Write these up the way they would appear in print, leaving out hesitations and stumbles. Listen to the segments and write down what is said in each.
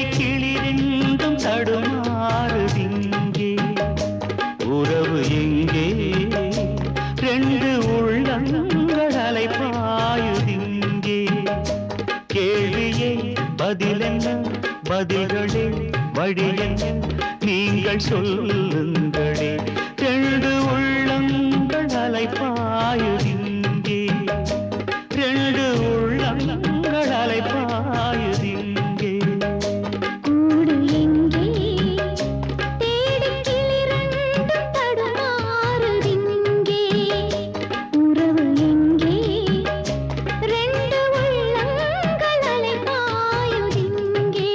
தேடி கிளிரெண்டும் தடுமாறுதிங்கே உறவு எங்கே ரெண்டு உள்ளங்கள் அலைபாயுதிங்கே கேள்வியே பதிலென்ன பதில்களே வழியென்ன நீங்கள் சொல்லுங்களே ரெண்டு உள்ளங்கள் அலைபாயுதிங்கே ரெண்டு உள்ளங்கள் அலைபாயுதிங்கே கூடு எங்கே தேடி கிளிரெண்டும் தடுமாறுதிங்கே உறவு எங்கே ரெண்டு உள்ளங்கள் அலைபாயுதிங்கே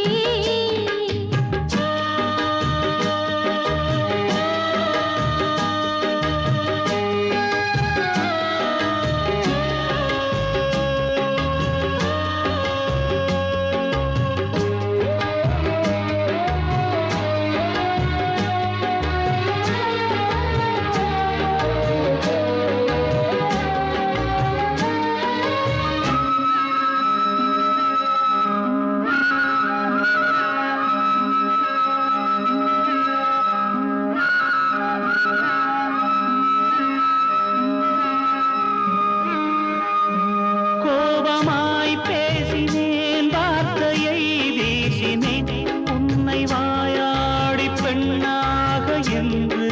கோபமாய் பேசினேன் வார்த்தையை வீசினேன் உன்னை வாயாடி பெண்ணாக என்று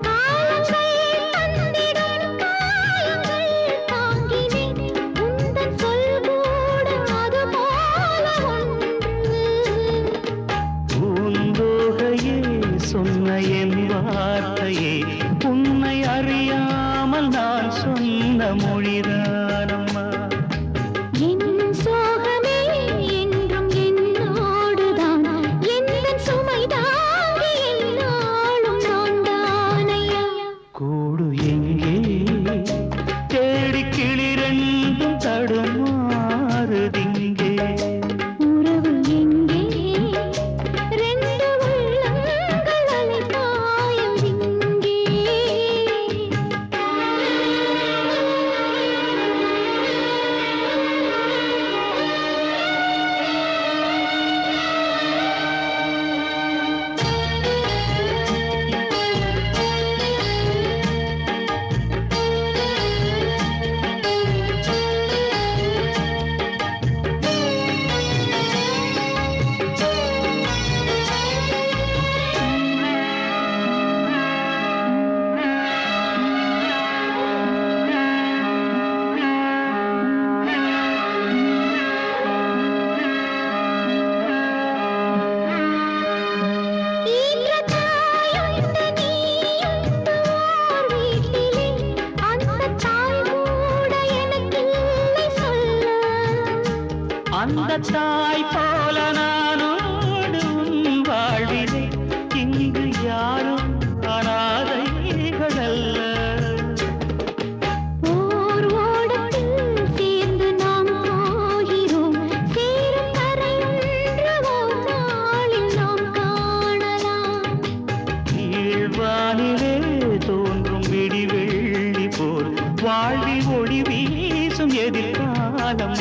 காலங்கள் தந்திடும் காயங்கள் தாங்கினேன் உந்தன் சொல் கூட அது போல ஒன்று பூந்தோகையே சொன்ன என் வார்த்தையே உன்னை அறியாமல் நான் சொன்ன மொழிதானம்மா என்னும் சோகமே என்றும் என்னோடுதான் எந்தன் சுமை தாங்கி என்னாலும் நான் தானையா கூடு எங்கே தேடி கிளிரெண்டும் தடுமாறுதிங்கே உறவு எங்கே ரெண்டு உள்ளங்கள் அலைபாயுதிங்கே அந்த தாய் போல நானோடு உன் வாழ்விலே இங்கு யாரும் அனாதைகள் அல்ல ஓர் ஓடத்தில் சேர்ந்து நாம் போகிறோம் சேரும் கரையொன்று ஓர் நாளில் நாம் காணலாம் கீழ்வானிலே தோன்றும் விடிவெள்ளி போல் வாழ்வில் ஒளி வீசும் எதிர்காலம்